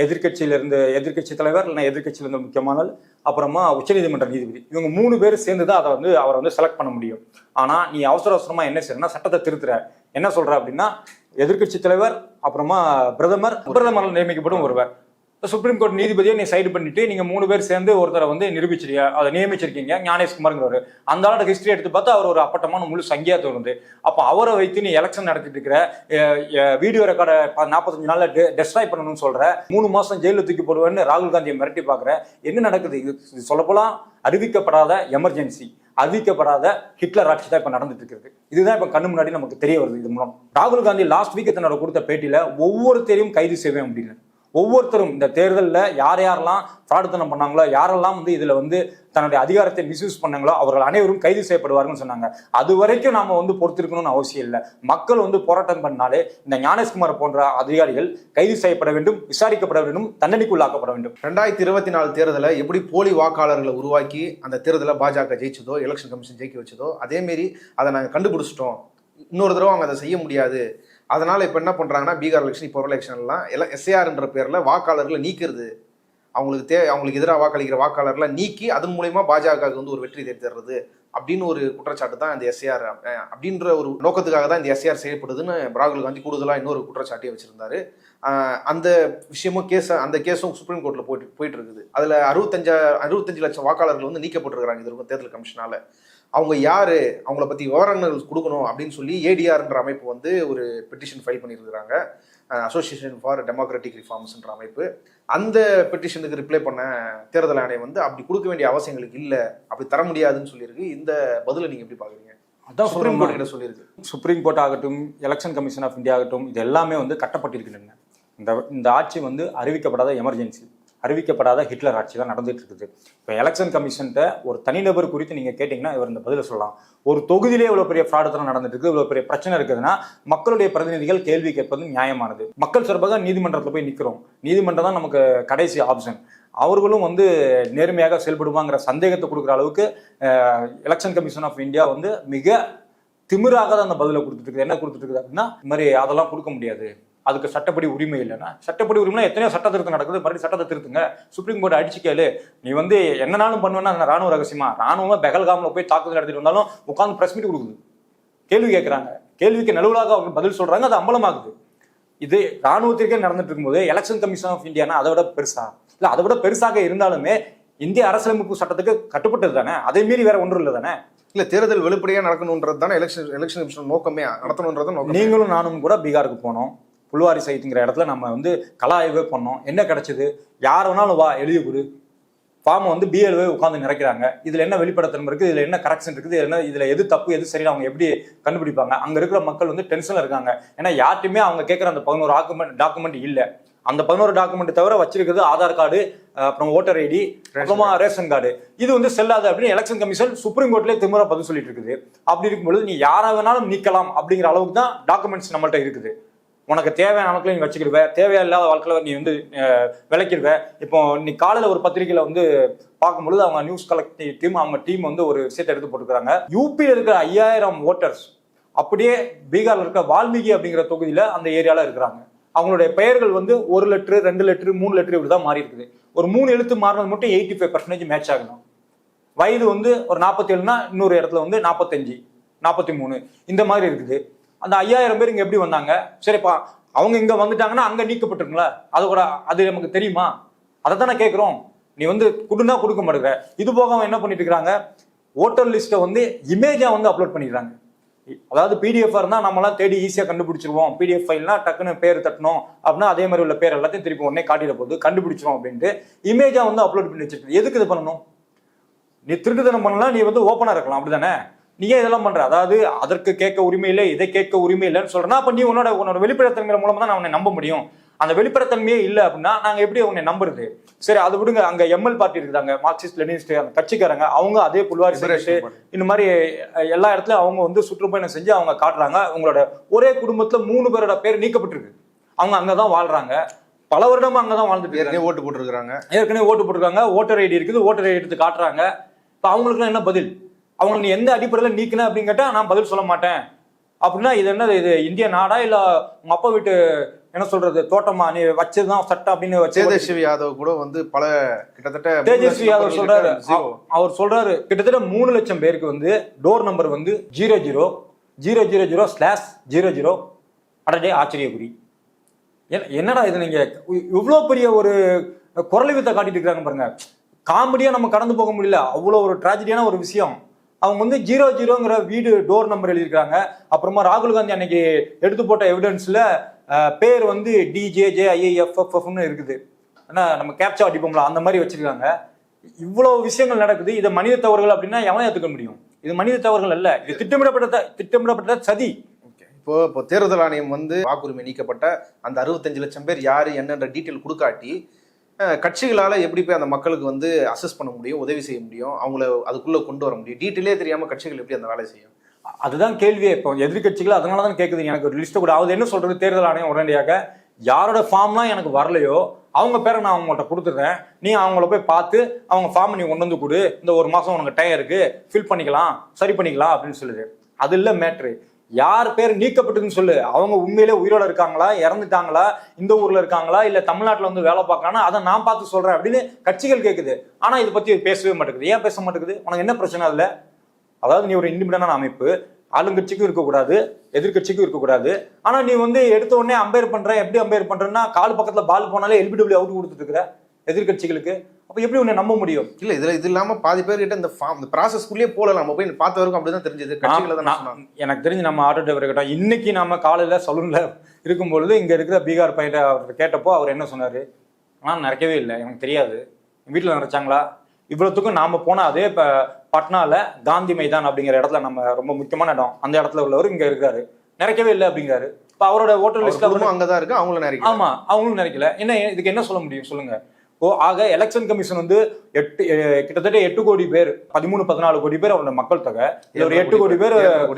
B: எதிர்கட்சி தலைவர் இல்லைன்னா எதிர்கட்சியிலிருந்து முக்கியமான, அப்புறமா உச்சநீதிமன்ற நீதிபதி, இவங்க 3 பேர் சேர்ந்து தான் அதை வந்து அவரை வந்து செலக்ட் பண்ண முடியும். ஆனா நீ அவசரமா என்ன செய்யறா, சட்டத்தை திருத்துற, என்ன சொல்ற அப்படின்னா எதிர்கட்சி தலைவர், அப்புறமா பிரதமர் நியமிக்கப்படும் ஒருவர், சுப்ரீம் கோர்ட் நீதிபதியை நீ சைடு பண்ணிட்டு நீங்க 3 பேர் சேர்ந்து ஒருத்தரை வந்து நிரூபிச்சிருக்கீங்க, அதை நியமிச்சிருக்கீங்க ஞானேஷ்குமார்ங்கிறவர். அந்த ஆளோட ஹிஸ்டரி எடுத்து பார்த்தா அவர் ஒரு அப்பட்டமான முழு சங்கியா தோணுது. அப்ப அவரை வைத்து நீ எலெக்ஷன் நடத்திட்டு இருக்கிற, வீடியோ ரெக்கார்டை 45 நாள்ல டெஸ்ட்ராய் பண்ணணும்னு சொல்ற, 3 மாசம் ஜெயில தூக்கி போடுவேன்னு ராகுல் காந்தியை மிரட்டி பாக்குற. என்ன நடக்குது? இது சொல்லப்போலாம் அறிவிக்கப்படாத எமர்ஜென்சி, அறிவிக்கப்படாத ஹிட்லர் ஆட்சி தான் இப்ப நடந்துட்டு இருக்கிறது. இதுதான் இப்ப கண்ணு முன்னாடி நமக்கு தெரிய வருது. இது மூலம் ராகுல் காந்தி லாஸ்ட் வீக் தன்னோட கொடுத்த பேட்டியில ஒவ்வொருத்தரையும் கைது செய்வேன் அப்படின்னு, ஒவ்வொருத்தரும் இந்த தேர்தலில் யாரெல்லாம் ஃப்ராடுத்தனம் பண்ணாங்களோ, யாரெல்லாம் வந்து இதுல வந்து தன்னுடைய அதிகாரத்தை மிஸ்யூஸ் பண்ணாங்களோ அவர்கள் அனைவரும் கைது செய்யப்படுவார்கள்னு சொன்னாங்க. அது வரைக்கும் நாம வந்து பொறுத்திருக்கணும்னு அவசியம் இல்லை. மக்கள் வந்து போராட்டம் பண்ணாலே இந்த ஞானேஷ்குமார் போன்ற அதிகாரிகள் கைது செய்யப்பட வேண்டும், விசாரிக்கப்பட வேண்டும், தண்டனைக்குள்ளாக்கப்பட வேண்டும்.
C: 2024 தேர்தலை எப்படி போலி வாக்காளர்களை உருவாக்கி அந்த தேர்தலை பாஜக ஜெயிச்சதோ, எலெக்ஷன் கமிஷன் ஜெயிக்க வச்சதோ, அதே மாரி அதை நாங்கள் கண்டுபிடிச்சிட்டோம், இன்னொரு தடவை அவங்க அதை செய்ய முடியாது. அதனால இப்போ என்ன பண்ணுறாங்கன்னா, பீகார் எலெக்ஷன், இப்போ எலெக்ஷன்லாம் எஸ்ஏஆர்ன்ற பேரில் வாக்காளர்களை நீக்கிறது, அவங்களுக்கு எதிராக வாக்களிக்கிற வாக்காளர்களை நீக்கி அதன் மூலயமா பாஜகவுக்கு வந்து ஒரு வெற்றி தேர்றது அப்படின்னு ஒரு குற்றச்சாட்டு தான் இந்த எஸ்ஏஆர். அப்படின்ற ஒரு நோக்கத்துக்காக தான் இந்த எஸ்ஏஆர் செய்யப்படுதுன்னு ராகுல் காந்தி கூடுதலாக இன்னொரு குற்றச்சாட்டியை வச்சிருந்தாரு. அந்த விஷயமும் அந்த கேஸும் சுப்ரீம் கோர்ட்டில் போயிட்டு இருக்குது. அதில் 65 லட்சம் வாக்காளர்கள் வந்து நீக்கப்பட்டிருக்கிறாங்க இதற்கு தேர்தல் கமிஷனால. அவங்க யாரு, அவங்கள பத்தி விவரங்கள் கொடுக்கணும் அப்படின்னு சொல்லி ஏடிஆர்ன்ற அமைப்பு வந்து ஒரு பெட்டிஷன் ஃபைல் பண்ணியிருக்கிறாங்க, அசோசியேஷன் ஃபார் டெமோக்ராட்டிக் ரிஃபார்ம்ஸ்ன்ற அமைப்பு. அந்த பெட்டிஷனுக்கு ரிப்ளை பண்ண தேர்தல் ஆணையம் வந்து அப்படி கொடுக்க வேண்டிய அவசியங்களுக்கு இல்லை, அப்படி தர முடியாதுன்னு சொல்லியிருக்கு. இந்த பதிலை நீங்க எப்படி பாக்குறீங்க? அதான் சுப்ரீம் கோர்ட் கிட்ட சொல்லியிருக்கு.
B: சுப்ரீம் கோர்ட் ஆகட்டும், எலெக்ஷன் கமிஷன் ஆஃப் இந்தியா ஆகட்டும், இது எல்லாமே வந்து கட்டப்பட்டிருக்கின்றன. இந்த ஆட்சி வந்து அறிவிக்கப்படாத எமர்ஜென்சி, அறிவிக்கப்படாத ஹிட்லர் ஆட்சி தான் நடந்துட்டு இருக்குது. இப்போ எலெக்ஷன் கமிஷன்ட்ட ஒரு தனிநபர் குறித்து நீங்க கேட்டீங்கன்னா இவர் இந்த பதில சொல்லலாம். ஒரு தொகுதியிலே இவ்வளவு பெரிய ஃப்ராடுத்தனம் நடந்துட்டு இருக்கு, இவ்வளவு பெரிய பிரச்சனை இருக்குதுன்னா மக்களுடைய பிரதிநிதிகள் கேள்வி கேட்பது நியாயமானது. மக்கள் சார்பாக நீதிமன்றத்தில் போய் நிற்கிறோம், நீதிமன்றம் தான் நமக்கு கடைசி ஆப்ஷன். அவர்களும் வந்து நேர்மையாக செயல்படுவாங்கிற சந்தேகத்தை கொடுக்குற அளவுக்கு எலெக்ஷன் கமிஷன் ஆஃப் இந்தியா வந்து மிக திமிராக தான் அந்த பதிலை கொடுத்துட்டு இருக்குது. என்ன கொடுத்துட்டு இருக்குது அப்படின்னா, இந்த மாதிரி அதெல்லாம் கொடுக்க முடியாது, அதுக்கு சட்டப்படி உரிமை இல்லைன்னா. சட்டப்படி உரிமை எத்தனையோ சட்ட திருத்தம் நடக்குது, மறுபடியும் சட்டத்தை திருத்துங்க, சுப்ரீம் கோர்ட் அடிச்சு கேளு. நீ வந்து என்னனாலும் பண்ணுவேன்னா ராணுவ ரகசியமா, ராணுவமா பெகல்காமில் போய் தாக்குதல் நடத்திட்டு வந்தாலும் உட்காந்து பிரஸ் மீட் கொடுக்குது, கேள்வி கேட்கறாங்க, கேள்விக்கு நடுவலாக அவங்க பதில் சொல்றாங்க, அது அம்பலமாகுது. இது ராணுவத்திற்கே நடந்துட்டு இருக்கும்போது எலெக்ஷன் கமிஷன் ஆஃப் இந்தியானா அதை விட பெருசா இல்லை? அதை விட பெருசாக இருந்தாலுமே இந்திய அரசியலமைப்பு சட்டத்துக்கு கட்டுப்பட்டது தானே, அதே மீறி வேற ஒன்றும் இல்லை தானே.
C: இல்ல, தேர்தல் வெளிப்படையா நடக்கணும்ன்றது தானே எலெக்ஷன் கமிஷன் நோக்கமே, நடத்தணும்ன்றது நோக்கம்.
B: நீங்களும் நானும் கூட பீகாருக்கு போனோம், புல்வாரி சைட்டுங்கிற இடத்துல நம்ம வந்து கள ஆய்வே பண்ணோம். என்ன கிடைச்சது? யார் வேணாலும் வா எழுதி கொடு, ஃபார்மை வந்து பிஎல்ஓ உட்காந்து நிறைக்கிறாங்க. இதுல என்ன வெளிப்படத்தன்மை இருக்கு, இதுல என்ன கரெக்ஷன் இருக்குது, இதுல எது தப்பு எது சரி அவங்க எப்படி கண்டுபிடிப்பாங்க? அங்க இருக்கிற மக்கள் வந்து டென்ஷன்ல இருக்காங்க. ஏன்னா யார்ட்டுமே அவங்க கேட்குற அந்த 11 டாக்குமெண்ட் இல்லை. அந்த 11 டாக்குமெண்ட் தவிர வச்சிருக்கிறது ஆதார் கார்டு, அப்புறம் ஓட்டர் ஐடி, அப்புறமா ரேஷன் கார்டு. இது வந்து செல்லாது அப்படின்னு எலெக்ஷன் கமிஷன் சுப்ரீம் கோர்ட்லேயே திமுறை பதில் சொல்லிட்டு இருக்குது. அப்படி இருக்கும்பொழுது நீ யாரா வேணாலும் நீக்கலாம் அப்படிங்கிற அளவுக்கு தான் டாக்குமெண்ட்ஸ் நம்மள்ட்ட இருக்குது. உனக்கு தேவையான நாட்களை நீ வச்சுக்கிடுவ, தேவையில்லாத வாழ்க்கையில நீ வந்து விளக்கிடுவ. இப்போ நீ காலையில் ஒரு பத்திரிகையில வந்து பார்க்கும்பொழுது அவங்க நியூஸ் கலெக்டிவ் டீம், அவங்க டீம் வந்து ஒரு விஷயத்தை எடுத்து போட்டுக்கிறாங்க. யூபியில் இருக்கிற 5000 ஓட்டர்ஸ் அப்படியே பீகார்ல இருக்கிற வால்மீகி அப்படிங்கிற தொகுதியில அந்த ஏரியால இருக்கிறாங்க. அவங்களுடைய பெயர்கள் வந்து 1 லெட்டர் 2 லெட்டர் 3 லெட்டர் இப்படிதான் மாறி இருக்குது. ஒரு 3 எழுத்து மாறினது மட்டும் 85% மேட்ச் ஆகணும். வயது வந்து ஒரு 47னா இன்னொரு இடத்துல வந்து 45 43 இந்த மாதிரி இருக்குது. அந்த 5000 பேர் இங்க எப்படி வந்தாங்க? சரிப்பா, அவங்க இங்க வந்துட்டாங்கன்னா அங்க நீக்கப்பட்டிருக்குங்களா? அது நமக்கு தெரியுமா? அதை தானே கேட்கிறோம். நீ வந்து கொடுன்னா கொடுக்க மாட்டேங்கிற. இது போக என்ன பண்ணிட்டு இருக்கிறாங்க, ஓட்டர் லிஸ்ட்டை வந்து இமேஜா வந்து அப்லோட் பண்ணிடுறாங்க. அதாவது பிடிஎஃப் இருந்தா நம்மளாம் தேடி ஈஸியா கண்டுபிடிச்சிருவோம். பிடிஎஃப் ஃபைல்னா டக்குன்னு பேர் தட்டணும் அப்படின்னா அதே மாதிரி உள்ள பேர் எல்லாத்தையும் திருப்பி உடனே காட்டிட போது கண்டுபிடிச்சிரும் அப்படின்ட்டு இமேஜா வந்து அப்லோட் பண்ணி வச்சிருக்கு. எதுக்கு இது பண்ணணும்? நீ திருட்டுத்தனம் பண்ணலாம், நீ வந்து ஓப்பனா இருக்கலாம், அப்படிதானே? நீ ஏன் இதெல்லாம் பண்ற? அதாவது அதற்கு கேட்க உரிமை இல்லை, இதை கேட்க உரிமை இல்லைன்னு சொல்றேன்னா அப்ப நீ உன்னோட வெளிப்படைத்தன்மை மூலமா தான் நான் உன்னை நம்ப முடியும். அந்த வெளிப்படைத்தன்மையே இல்லை அப்படின்னா நாங்க எப்படி அவங்க நம்புறது? சரி அதை விடுங்க, அங்க எம்எல் பார்ட்டி இருக்குதாங்க, மார்க்சிஸ்ட் லெனினிஸ்ட் அந்த கட்சிக்காரங்க, அவங்க அதே புல்வாரி செஞ்சுட்டு இந்த மாதிரி எல்லா இடத்துலயும் அவங்க வந்து சுற்றுப்பயணம் செஞ்சு அவங்க காட்டுறாங்க. உங்களோட ஒரே குடும்பத்துல 3 பேரோட பேர் நீக்கப்பட்டிருக்கு. அவங்க அங்கதான் வாழ்றாங்க, பல வருடமா அங்கதான் வாழ்ந்துட்டு
C: ஏற்கனவே ஓட்டு போட்டுருக்காங்க.
B: ஓட்டர் ஐடி இருக்குது, ஓட்டர் ஐடி எடுத்து காட்டுறாங்க. இப்ப அவங்களுக்கு என்ன பதில்? அவங்க நீ எந்த அடிப்படையில நீக்கின அப்படின்னு கேட்டா நான் பதில் சொல்ல மாட்டேன் அப்படின்னா இது என்னது? இது இந்திய நாடா இல்ல உங்க அப்பா வீட்டு என்ன சொல்றது தோட்டமா நீ வச்சதுதான் சட்டம் அப்படின்னு?
C: தேஜஸ்வி யாதவ் கூட வந்து பல கிட்டத்தட்ட
B: தேஜஸ்வி யாதவ் சொல்றாரு, அவர் சொல்றாரு கிட்டத்தட்ட 3 லட்சம் பேருக்கு வந்து டோர் நம்பர் வந்து 0000/00. அடடே ஆச்சரியக்குறி. என்னடா இது, நீங்க இவ்வளவு பெரிய ஒரு குரல் வித்தை காட்டிட்டு இருக்காங்க பாருங்க. காமெடியா நம்ம கடந்து போக முடியல, அவ்வளவு ஒரு டிராஜடியான ஒரு விஷயம். அவங்க வந்து 00ங்கிற வீடு டோர் நம்பர் எழுதியிருக்காங்க. அப்புறமா ராகுல் காந்தி அன்னைக்கு எடுத்து போட்ட எவிடன்ஸ்ல பேர் வந்து DJJIIFFன்னு இருக்குது. ஆனா நம்ம கேப்சா அடிப்போம்ல அந்த மாதிரி வச்சிருக்காங்க. இவ்வளவு விஷயங்கள் நடக்குது. இதை மனித தவறுகள் அப்படின்னா எவனை ஏத்துக்க முடியும்? இது மனித தவறுகள் அல்ல, இது திட்டமிடப்பட்ட சதி.
C: இப்போ தேர்தல் ஆணையம் வந்து வாக்குரிமை நீக்கப்பட்ட அந்த 65 லட்சம் பேர் யாரு என்னன்ற டீட்டெயில் கொடுக்காட்டி கட்சிகளால எப்படி போய் அந்த மக்களுக்கு வந்து அசஸ் பண்ண முடியும், உதவி செய்ய முடியும், அவங்கள அதுக்குள்ள கொண்டு வர முடியும்? டீட்டெயிலே தெரியாம கட்சிகள் எப்படி அந்த வேலை செய்யும்?
B: அதுதான் கேள்வியே. இப்போ எதிர்கட்சிகள் அதனாலதான் கேட்குது, எனக்கு ஒரு லிஸ்ட் கூட. அது என்ன சொல்றது, தேர்தல் ஆணையம் உடனடியாக யாரோட ஃபார்ம்லாம் எனக்கு வரலையோ அவங்க பேரை நான் அவங்கள்ட்ட கொடுத்துட்றேன், நீ அவங்கள போய் பார்த்து அவங்க ஃபார்ம் நீ கொண்டு வந்து கொடு, இந்த 1 மாசம் உனக்கு டைம் இருக்கு, ஃபில் பண்ணிக்கலாம், சரி பண்ணிக்கலாம் அப்படின்னு சொல்லுது. அது இல்லை மேட்ரு. யார் பேர் நீக்கப்பட்டதுன்னு சொல்லு. அவங்க உண்மையிலே உயிரோட இருக்காங்களா, இறந்துட்டாங்களா, இந்த ஊர்ல இருக்காங்களா, இல்ல தமிழ்நாட்டுல வந்து வேலை பார்க்கறானா, அதை நான் பார்த்து சொல்றேன் அப்படின்னு கட்சிகள் கேட்குது. ஆனா இதை பத்தி பேசவே மாட்டேங்குது. ஏன் பேச மாட்டேங்குது? உனக்கு என்ன பிரச்சனை அதுல? அதாவது நீ ஒரு இண்டிபெண்டன்டான அமைப்பு, ஆளுங்கட்சிக்கும் இருக்கக்கூடாது, எதிர்கட்சிக்கும் இருக்கக்கூடாது. ஆனா நீ வந்து எடுத்த உடனே அம்பையர் பண்ற. எப்படி அம்பையர் பண்றேன்னா, கால் பக்கத்துல பால் போனாலே LBW அவுட் கொடுத்துட்டு இருக்கிற எதிர்கட்சிகளுக்கு. அப்ப எப்படி உன்னை நம்ப முடியும்?
C: இல்ல இது இல்லாம பாதி பேர் கிட்ட இந்த ப்ராசஸ்க்குள்ளேயே போல நம்ம போய் பார்த்த வரைக்கும் அப்படிதான் தெரிஞ்சது. கட்சிகளை தான்
B: எனக்கு தெரிஞ்சு நம்ம ஆட்டோ டிரைவர் கிட்ட இன்னைக்கு நாம காலையில சலூன்ல இருக்கும்பொழுது இங்க இருக்கிற பீகார் பையன் அவர் கேட்டப்போ அவர் என்ன சொன்னாரு, ஆனா நடக்கவே இல்லை, எனக்கு தெரியாது, வீட்டுல நினைச்சாங்களா. இவ்வளவுக்கும் நாம போனா அதே இப்ப பட்னால காந்தி மைதான் அப்படிங்கிற இடத்துல, நம்ம ரொம்ப முக்கியமான இடம், அந்த இடத்துல உள்ளவர் இங்க இருக்காரு, நிறைக்கவே இல்லை அப்படிங்கிறாரு. இப்ப அவரோட ஓட்டர் லிஸ்ட்
C: அங்கதான் இருக்கு, அவங்களும் நிறைக்க.
B: ஆமா, அவங்களும் நிறைக்கல. என்ன இதுக்கு என்ன சொல்ல முடியும் சொல்லுங்க? ஆக எலெக்ஷன் கமிஷன் வந்து கிட்டத்தட்ட 8 கோடி பேர், 13-14 கோடி பேர் அவரோட மக்கள் தொகை. இதுல ஒரு 8 கோடி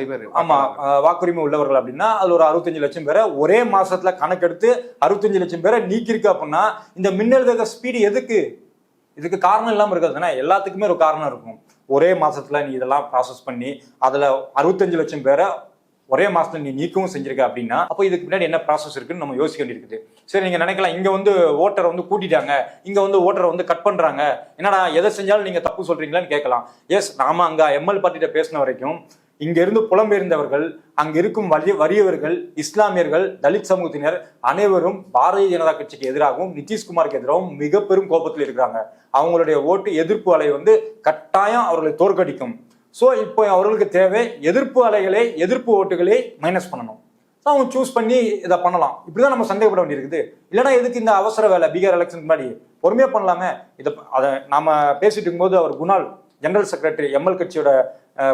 B: பேர் ஆமா வாக்குரிமை உள்ளவர்கள் அப்படின்னா அதுல ஒரு 65 லட்சம் பேரை ஒரே மாசத்துல கணக்கெடுத்து 65 லட்சம் பேரை நீக்கிருக்கு அப்படின்னா இந்த மின்னழுத்த ஸ்பீடு எதுக்கு? இதுக்கு காரணம் இல்லாம இருக்காதுன்னா எல்லாத்துக்குமே ஒரு காரணம் இருக்கும். ஒரே மாசத்துல நீ இதெல்லாம் ப்ராசஸ் பண்ணி அதுல 65 லட்சம் பேரை ஒரே மாசத்துல நீ நீக்கவும் செஞ்சிருக்க அப்படின்னா அப்போ இதுக்கு பின்னாடி என்ன ப்ராசஸ் இருக்குன்னு நம்ம யோசிக்க வேண்டியிருக்குது. சரி, நீங்க நினைக்கலாம் இங்க வந்து ஓட்டரை வந்து கூட்டிட்டாங்க, இங்க வந்து ஓட்டரை வந்து கட் பண்றாங்க, என்னடா எதை செஞ்சாலும் நீங்க தப்பு சொல்றீங்களான்னு கேட்கலாம். எஸ், நாம அங்க எம்எல் பார்ட்டிட்ட பேசின வரைக்கும் இங்க இருந்து புலம்பெயர்ந்தவர்கள், அங்க இருக்கும் வறியவர்கள், இஸ்லாமியர்கள், தலித் சமூகத்தினர் அனைவரும் பாரதிய ஜனதா கட்சிக்கு எதிராகவும் நிதிஷ்குமாருக்கு எதிராகவும் மிக பெரும் கோபத்தில் இருக்கிறாங்க. அவங்களுடைய ஓட்டு எதிர்ப்பு அலை வந்து கட்டாயம் அவர்களை தோற்கடிக்கும். ஸோ இப்போ அவர்களுக்கு தேவை எதிர்ப்பு அலைகளை, எதிர்ப்பு ஓட்டுகளை மைனஸ் பண்ணணும். ஸோ அவங்க சூஸ் பண்ணி இதை பண்ணலாம். இப்படிதான் நம்ம சந்தேகப்பட வேண்டியிருக்குது. இல்லைன்னா எதுக்கு இந்த அவசர வேலை? பீகார் எலெக்ஷன் முன்னாடி பொறுமையா பண்ணலாமே. இதை அதை நாம பேசிட்டு இருக்கும்போது அவர் குணால், ஜெனரல் செக்ரட்டரி எம்எல் கட்சியோட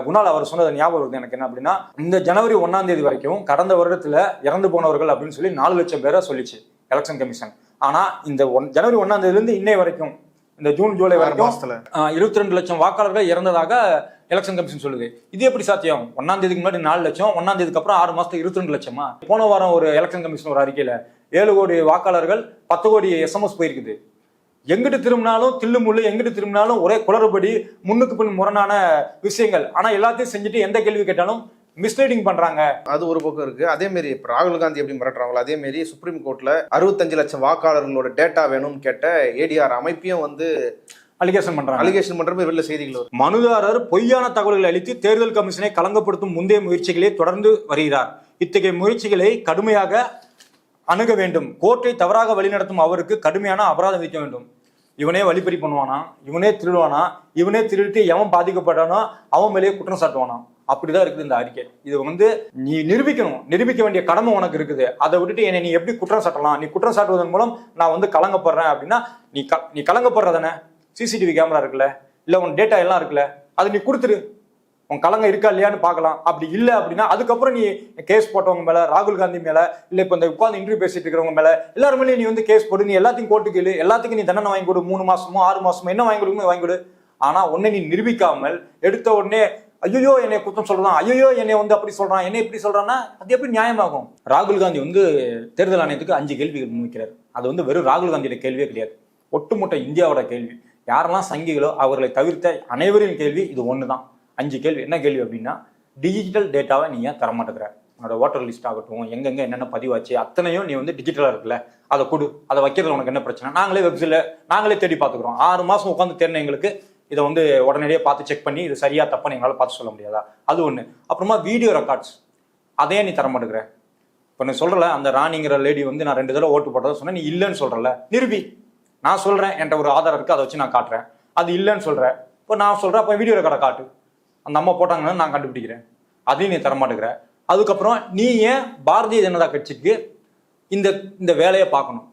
B: குணால், அவர் சொன்னது ஞாபகம் வருது எனக்கு. என்ன அப்படின்னா, இந்த ஜனவரி 1ஆம் தேதி வரைக்கும் கடந்த வருடத்துல இறந்து போனவர்கள் அப்படின்னு சொல்லி 4 லட்சம் பேரை சொல்லிச்சு எலெக்ஷன் கமிஷன். ஆனா இந்த ஜனவரி 1ஆம் தேதியிலிருந்து இன்னை வரைக்கும், இந்த ஜூன் ஜூலை வரைக்கும் 22 லட்சம் வாக்காளர்கள் இறந்ததாக எலெக்ஷன் கமிஷன் சொல்லுது. இது எப்படி சாத்தியம்? 1ஆம் தேதிக்கு முன்னாடி 4 லட்சம், 1ஆம் தேதிக்கு அப்புறம் 6 மாசத்துக்கு 22 லட்சமா? போன வாரம் ஒரு எலெக்ஷன் கமிஷன் ஒரு அறிக்கையில 7 கோடி வாக்காளர்கள் 10 கோடி SMS போயிருக்குது. எங்கிட்டு திரும்பினாலும் தில்லு முள்ளு, எங்கிட்டு திரும்பினாலும் ஒரே குளறுபடி, முன்னுக்கு பின் முரணான விஷயங்கள். ஆனா எல்லாத்தையும் செஞ்சுட்டு எந்த கேள்வி கேட்டாலும் மிஸ்லீடிங் பண்றாங்க.
C: அது ஒரு பக்கம் இருக்கு. அதே மாதிரி ராகுல் காந்தி எப்படி மிரட்டுறாங்களோ அதே மாதிரி சுப்ரீம் கோர்ட்ல 65 லட்சம் வாக்காளர்களோட டேட்டா வேணும்னு கேட்ட ADR அமைப்பையும் வந்து அலிகேஷன் பண்ற மாதிரி வெளில செய்திகள்.
B: மனுதாரர் பொய்யான தகவல்களை அளித்து தேர்தல் கமிஷனை கலங்கப்படுத்தும் முந்தைய முயற்சிகளை தொடர்ந்து வருகிறார். இத்தகைய முயற்சிகளை கடுமையாக அணுக வேண்டும். கோர்ட்டை தவறாக வழிநடத்தும் அவருக்கு கடுமையான அபராதம் விதிக்க வேண்டும். இவனே வழிப்பறி பண்ணுவானா, இவனே திருடுவானா, இவனே திருட்டு எவன் பாதிக்கப்பட்டானோ அவன் மேலேயே குற்றம் சாட்டுவானா. அப்படிதான் இருக்குது இந்த அறிக்கை. இது வந்து நீ நிரூபிக்கணும், நிரூபிக்க வேண்டிய கடமை உனக்கு இருக்குது. அதை விட்டுட்டு என்னை நீ எப்படி குற்றம் சாட்டலாம்? நீ குற்றம் சாட்டுவதன் மூலம் நான் வந்து கலங்கப்படுறேன் அப்படின்னா நீ கலங்கப்படுறதானே? CCTV கேமரா இருக்குல்ல, இல்ல உன் டேட்டா எல்லாம் இருக்குல்ல, அது நீ கொடுத்துரு. உன் கலங்க இருக்கா இல்லையான்னு பார்க்கலாம். அப்படி இல்லை அப்படின்னா அதுக்கப்புறம் நீ கேஸ் போட்டவங்க மேல, ராகுல் காந்தி மேல, இல்ல இப்ப இந்த உட்கார்ந்து இன்டர்வியூ பேசிட்டு இருக்கிறவங்க மேல எல்லாரும் மேலே நீ வந்து கேஸ் போடு, நீ எல்லாத்தையும் கோர்ட்டுக்கு கேளு, எல்லாத்துக்கும் நீ தண்டனை வாங்கி கொடு, 3 மாசமோ 6 மாசமோ என்ன வாங்கி கொடுக்கணும் வாங்கி கொடு. ஆனா உன்னை நீ நிரூபிக்காமல் எடுத்த உடனே ஐயோ என்னை குற்றம் சொல்றான், ஐயோ என்னை வந்து அப்படி சொல்றான், என்ன இப்படி சொல்றான்னா அது எப்படி நியாயமாகும்? ராகுல் காந்தி வந்து தேர்தல் ஆணையத்துக்கு 5 கேள்விகள் முன்வைக்கிறார். அது வந்து வெறும் ராகுல் காந்தியோட கேள்வியே கிடையாது, ஒட்டுமொத்த இந்தியாவோட கேள்வி. யாரெல்லாம் சங்கிகளோ அவர்களை தவிர்த்த அனைவரின் கேள்வி இது ஒண்ணுதான். 5 கேள்வி. என்ன கேள்வி அப்படின்னா, டிஜிட்டல் டேட்டாவை நீ ஏன் தரமாட்டேங்கிற? உன்னோட ஓட்டர் லிஸ்ட் ஆகட்டும், எங்கெங்க என்னென்ன பதிவாச்சு அத்தனையும் நீ வந்து டிஜிட்டலா இருக்குல்ல, அதை கொடு, அதை வைக்கிறதுல உனக்கு என்ன பிரச்சனை? நாங்களே வெப்சைட்ல நாங்களே தேடி பார்த்துக்கிறோம். 6 மாசம் உட்காந்து தேர்ன எங்களுக்கு இதை வந்து உடனடியே பார்த்து செக் பண்ணி இது சரியா தப்பான்னு எங்களால் பார்த்து சொல்ல முடியாதா? அது ஒண்ணு. அப்புறமா வீடியோ ரெக்கார்ட்ஸ், அதையே நீ தரமாட்டேங்கிற. இப்போ நீ சொல்றல அந்த ராணிங்கிற லேடி வந்து நான் 2 தடவை ஓட்டு போட்டதை சொன்னேன், நீ இல்லைன்னு சொல்றல, நிரூபி. நான் சொல்றேன் என்கிட்ட ஒரு ஆதாரம் இருக்கு, அதை வச்சு நான் காட்டுறேன். அது இல்லைன்னு சொல்றேன், இப்போ நான் சொல்றேன் அப்போ வீடியோ ரெக்கார்டை காட்டு, அந்த அம்மா போட்டாங்கன்னு நான் கண்டுபிடிக்கிறேன், அதையும் நீ தரமாட்டேங்கிற. அதுக்கப்புறம் நீ ஏன் பாரதிய ஜனதா கட்சிக்கு இந்த இந்த வேலையை பார்க்கணும்?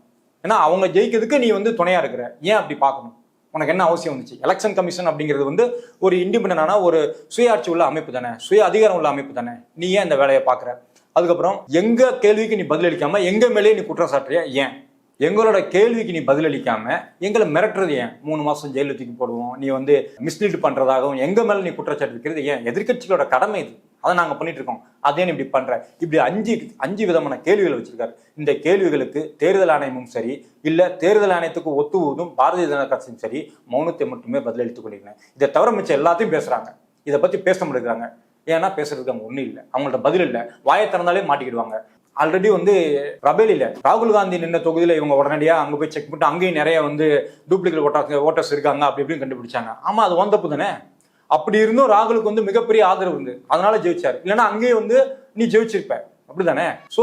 B: ஏன்னா அவங்க ஜெயிக்கிறதுக்கு நீ வந்து துணையா இருக்கிற, ஏன் அப்படி பார்க்கணும்? உனக்கு என்ன அவசியம் வந்துச்சு? எலெக்ஷன் கமிஷன் அப்படிங்கிறது வந்து ஒரு இண்டிபெண்டன்டான ஒரு சுயாட்சி உள்ள அமைப்பு தானே, சுய அதிகாரம் உள்ள அமைப்பு தானே, நீ ஏன் இந்த வேலையை பார்க்குற? அதுக்கப்புறம் எங்க கேள்விக்கு நீ பதிலளிக்காம எங்க மேலேயே நீ குற்றம் சாட்டுறியா? ஏன் எங்களோட கேள்விக்கு நீ பதிலளிக்காம எங்களை மிரட்டுறது ஏன்? 3 மாசம் ஜெயில தூக்கி போடுவோம், நீ வந்து மிஸ்லீட் பண்றதாகவும் எங்க மேல நீ குற்றச்சாட்டு வைக்கிறது ஏன்? எதிர்கட்சிகளோட கடமை இது, அதை நாங்க பண்ணிட்டு இருக்கோம், அதே நீ இப்படி பண்ற. இப்படி 5 விதமான கேள்விகள் வச்சிருக்காரு. இந்த கேள்விகளுக்கு தேர்தல் ஆணையமும் சரி, இல்ல தேர்தல் ஆணையத்துக்கு ஒத்துவதும் பாரதிய ஜனதா கட்சியும் சரி மௌனத்தை மட்டுமே பதிலளித்துக் கொண்டிருக்கிறேன். இதை தவிர மிச்சம் எல்லாத்தையும் பேசுறாங்க, இதை பத்தி பேச முடிக்கிறாங்க. ஏன்னா பேசுறதுக்கு அவங்க ஒண்ணும் இல்லை, அவங்கள்ட்ட பதில் இல்லை, வாயை திறந்தாலே மாட்டிக்கிடுவாங்க. ஆல்ரெடி வந்து ரபேலில ராகுல் காந்தி நின்ன தொகுதியில இவங்க உடனடியா அங்க போய் செக் பண்ணிட்டு அங்கேயும் நிறைய வந்து டூப்ளிகேட் ஓட்டர்ஸ் இருக்காங்க அப்படி இப்படின்னு கண்டுபிடிச்சாங்க. ஆமா, அது வந்தப்பு தானே. அப்படி இருந்தும் ராகுலுக்கு வந்து மிகப்பெரிய ஆதரவு இருந்து அதனால ஜெயிச்சாரு. இல்லைன்னா அங்கேயே வந்து நீ ஜெயிச்சிருப்ப, அப்படிதானே? சோ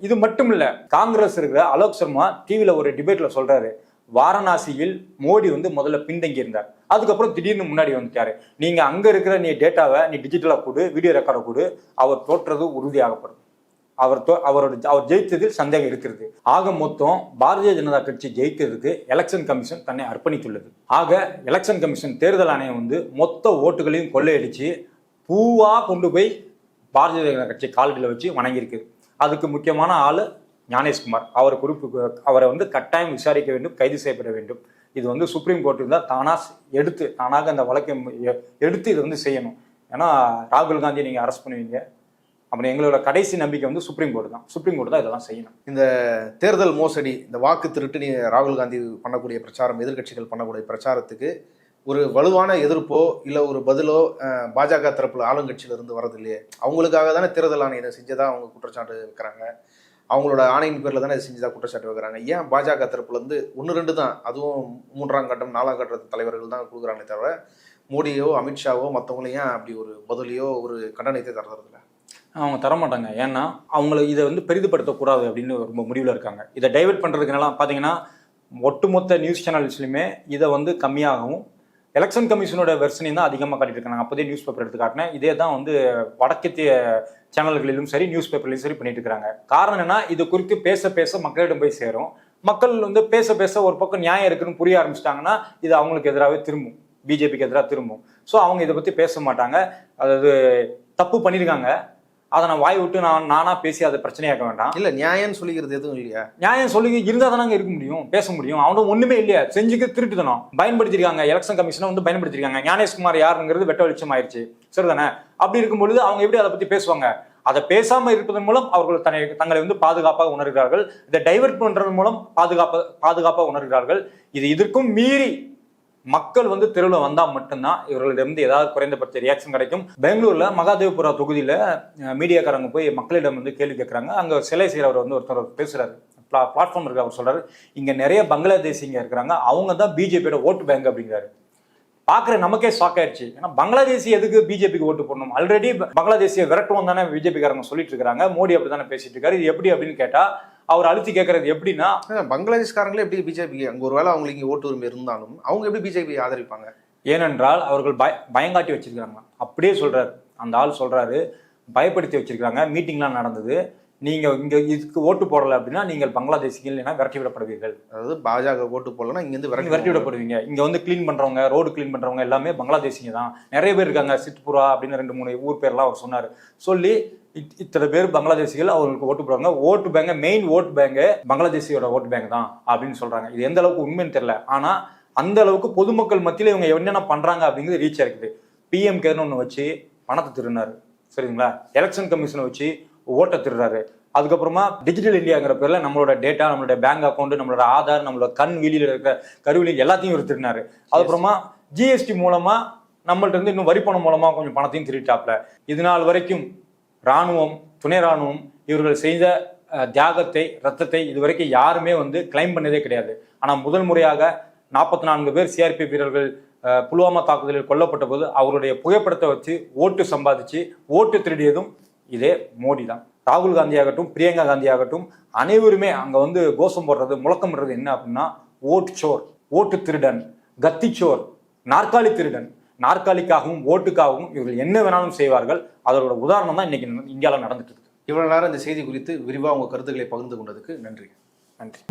B: இது மட்டும் இல்ல, காங்கிரஸ் இருக்கிற அலோக் சர்மா டிவில ஒரு டிபேட்ல சொல்றாரு, வாரணாசியில் மோடி வந்து முதல்ல பின்தங்கி இருந்தார், அதுக்கப்புறம் திடீர்னு முன்னாடி வந்துட்டாரு. நீங்க அங்க இருக்கிற நீ டேட்டாவை நீ டிஜிட்டலா கொடு, வீடியோ ரெக்கார்டை கொடு, அவர் தோற்றது உறுதியாகப்படும், அவர் ஜெயித்ததில் சந்தேகம் இருக்கிறது. ஆக மொத்தம் பாரதிய ஜனதா கட்சி ஜெயிக்கிறதுக்கு எலெக்ஷன் கமிஷன் தன்னை அர்ப்பணித்துள்ளது. ஆக எலெக்ஷன் கமிஷன் தேர்தல் ஆணையம் வந்து மொத்த ஓட்டுகளையும் கொள்ளையடிச்சு பூவா கொண்டு போய் பாரதிய ஜனதா கட்சி கால்களில் வச்சு வணங்கியிருக்கு. அதுக்கு முக்கியமான ஆளு ஞானேஷ்குமார். அவரை வந்து கட்டாயம் விசாரிக்க வேண்டும், கைது செய்யப்பட வேண்டும். இது வந்து சுப்ரீம் கோர்ட்டு இருந்தால் தானாக அந்த வழக்கை எடுத்து இதை வந்து செய்யணும். ஏன்னா ராகுல் காந்தியை நீங்க அரெஸ்ட் பண்ணுவீங்க, அப்புறம் எங்களோட கடைசி நம்பிக்கை வந்து சுப்ரீம் கோர்ட் தான். சுப்ரீம் கோர்ட் தான் இதெல்லாம் செய்யணும்.
C: இந்த தேர்தல் மோசடி, இந்த வாக்கு திருட்டு, நீ ராகுல் காந்தி பண்ணக்கூடிய பிரச்சாரம், எதிர்கட்சிகள் பண்ணக்கூடிய பிரச்சாரத்துக்கு ஒரு வலுவான எதிர்ப்போ இல்லை ஒரு பதிலோ பாஜக தரப்புல ஆளுங்கட்சியில இருந்து வரது இல்லையே. அவங்களுக்காக தானே தேர்தல் ஆணையம் செஞ்சதா அவங்க குற்றச்சாட்டு வைக்கிறாங்க, அவங்களோட ஆணையின் பேர்ல தானே செஞ்சதா குற்றச்சாட்டு வைக்கிறாங்க. ஏன் பாஜக தரப்புல இருந்து 1-2 தான், அதுவும் 3ஆம் கட்டம் 4ஆம் கட்ட தலைவர்கள் தான் கொடுக்குறாங்களே தவிர மோடியோ அமித்ஷாவோ மற்றவங்களையும் ஏன் அப்படி ஒரு பதிலையோ ஒரு கண்டனத்தை தரதில்ல?
B: அவங்க தரமாட்டாங்க. ஏன்னா அவங்களை இதை வந்து பெரிதுபடுத்தக்கூடாது அப்படின்னு ரொம்ப முடிவில் இருக்காங்க. இதை டைவெர்ட் பண்ணுறதுக்குனாலாம் பார்த்தீங்கன்னா ஒட்டுமொத்த நியூஸ் சேனல்ஸ்லையுமே இதை வந்து கம்மியாகவும் எலெக்ஷன் கமிஷனோட வெர்ஷனையும் தான் அதிகமாக காட்டிட்டு இருக்காங்க. அப்போதே நியூஸ் பேப்பர் எடுத்து காட்டினேன், இதே தான் வந்து வடக்கத்திய சேனல்களிலும் சரி நியூஸ் பேப்பர்லையும் சரி பண்ணிட்டு இருக்காங்க. காரணம் என்னன்னா, இது குறித்து பேச பேச மக்களிடம் போய் சேரும். மக்கள் வந்து பேச பேச ஒரு பக்கம் நியாயம் இருக்குன்னு புரிய ஆரம்பிச்சிட்டாங்கன்னா இது அவங்களுக்கு எதிராகவே திரும்பும், பிஜேபிக்கு எதிராக திரும்பும். ஸோ அவங்க இதை பற்றி பேச மாட்டாங்க. அதாவது தப்பு பண்ணியிருக்காங்க, அதை நான் வாய் விட்டு நானா பேசி அதை பிரச்சனையாக்க வேண்டாம்.
C: இல்ல நியாயம் சொல்லிக்கிறது எதுவும் இல்லையா?
B: நியாயம் சொல்லி இருந்தா தானே இருக்க முடியும், பேச முடியும். அவனும் ஒண்ணுமே இல்லையா, செஞ்சுக்க திருட்டுத்தனம் பயன்படுத்திருக்காங்க. எலெக்ஷன் கமிஷனை வந்து பயன்படுத்திருக்காங்க. ஞானேஷ்குமார் யாருங்கிறது வெட்ட வெளிச்சம் ஆயிடுச்சு, சரிதானே? அப்படி இருக்கும் பொழுது அவங்க எப்படி அதை பத்தி பேசுவாங்க? அதை பேசாம இருப்பதன் மூலம் அவர்கள் தங்களை வந்து பாதுகாப்பாக உணர்கிறார்கள். இதை டைவர்ட் பண்றது மூலம் பாதுகாப்பாக உணர்கிறார்கள். இதற்கும் மீறி மக்கள் வந்து தெருவில் வந்தா மட்டும்தான் இவர்களிடமிருந்து ஏதாவது குறைந்தபட்ச ரியாக்ஷன் கிடைக்கும். பெங்களூர்ல மகாதேவபுரா தொகுதியில மீடியாக்காரங்க போய் மக்களிடம் வந்து கேள்வி கேட்கறாங்க. அங்க சிலை செய்யறவர் வந்து ஒருத்தர் பேசுறாரு, பிளாட்ஃபார்ம் இருக்கு. அவர் சொல்றாரு, இங்க நிறைய பங்களாதேசிங்க இருக்கிறாங்க, அவங்க தான் பிஜேபியோட ஓட்டு பேங்க் அப்படிங்கிறாரு. பாக்குற நமக்கே ஷாக் ஆயிடுச்சு. ஏன்னா பங்களாதேசி எதுக்கு பிஜேபிக்கு ஓட்டு போடணும்? ஆல்ரெடி பங்களாதேசியை விரட்டுவோம் தானே பிஜேபிக்காரங்க சொல்லிட்டு இருக்காங்க. மோடி அப்படித்தானே பேசிட்டு இருக்காரு. இது எப்படி அப்படின்னு கேட்டா அவர் அழுத்தி கேட்கறது எப்படின்னா,
C: பங்களாதேஷ்காரங்களே எப்படி பிஜேபி, அங்க ஒருவேளை அவங்களுக்கு இங்க ஓட்டு உரிமை இருந்தாலும் அவங்க எப்படி பிஜேபி ஆதரிப்பாங்க?
B: ஏனென்றால் அவர்கள் பயங்காட்டி வச்சிருக்காங்க. அப்படியே சொல்றாரு அந்த ஆள், சொல்றாரு பயப்படுத்தி வச்சிருக்காங்க. மீட்டிங்லாம் நடந்தது, நீங்க இங்க இதுக்கு ஓட்டு போடல அப்படின்னா நீங்கள் பங்களாதேசிகள் என விரட்டி விடப்படுவீர்கள்.
C: அதாவது பாஜக ஓட்டு போடலன்னா இங்கேருந்து
B: விரட்டி விடப்படுவீங்க. இங்க வந்து கிளீன் பண்றவங்க, ரோடு கிளீன் பண்றவங்க எல்லாமே பங்களாதேசிங்க தான். நிறைய பேர் இருக்காங்க, சித்புரா அப்படின்னு 2-3 ஊர் பேர்லாம் அவர் சொன்னார். சொல்லி இத்தனை பேர் பங்களாதேசிகள் அவங்களுக்கு ஓட்டு போடுறாங்க. ஓட்டு பேங்க், மெயின் ஓட்டு பேங்க் பங்களாதேசியோட ஓட்டு பேங்க் தான் அப்படின்னு சொல்றாங்க. இது எந்த அளவுக்கு உண்மைன்னு தெரியல. ஆனா அந்த அளவுக்கு பொதுமக்கள் மத்தியில இவங்க என்னென்ன பண்றாங்க அப்படிங்கிறது ரீச் ஆயிருக்குது. பிஎம் கேர்னு ஒன்று வச்சு பணத்தை திருடினாரு, சரிங்களா? எலெக்ஷன் கமிஷனை வச்சு ஓட்டை திருடுறாரு. அதுக்கப்புறமா டிஜிட்டல் இந்தியாங்கிற பேர்ல நம்மளோட டேட்டா, நம்மளோட பேங்க் அக்கௌண்ட், நம்மளோட ஆதார், நம்மளோட கண் வெளியில இருக்கிற கருவிலி எல்லாத்தையும் இவர் திருடினாரு. அதுக்கப்புறமா ஜிஎஸ்டி மூலமா நம்மள்ட்ட இருந்து இன்னும் வரி பணம் மூலமா கொஞ்சம் பணத்தையும் திருட்டாப்ல. இது நாள் வரைக்கும் ராணுவம், துணை ராணுவம் இவர்கள் செய்த தியாகத்தை, ரத்தத்தை இதுவரைக்கும் யாருமே வந்து கிளைம் பண்ணதே கிடையாது. ஆனா முதல் முறையாக 44 பேர் சிஆர்பிஎஃப் வீரர்கள் புல்வாமா தாக்குதலில் கொல்லப்பட்ட போது அவருடைய புகைப்படத்தை வச்சு ஓட்டு சம்பாதிச்சு ஓட்டு திருடியதும் இதே மோடி தான். ராகுல் காந்தி ஆகட்டும், பிரியங்கா காந்தி ஆகட்டும், அனைவருமே அங்க வந்து கோஷம் போடுறது, முழக்கம் போடுறது என்ன அப்படின்னா, ஓட்டு சோர், ஓட்டு திருடன், கத்திச்சோர், நாற்காலி திருடன். நாற்காலிக்காகவும் ஓட்டுக்காகவும் இவர்கள் என்ன வேணாலும் செய்வார்கள். அதோட உதாரணம் தான் இன்னைக்கு இந்தியாவில் நடந்துட்டு இருக்கு.
C: இவ்வளவு நேரம் இந்த செய்தி குறித்து விரிவாக உங்க கருத்துக்களை பகிர்ந்து கொண்டதுக்கு நன்றி.
B: நன்றி.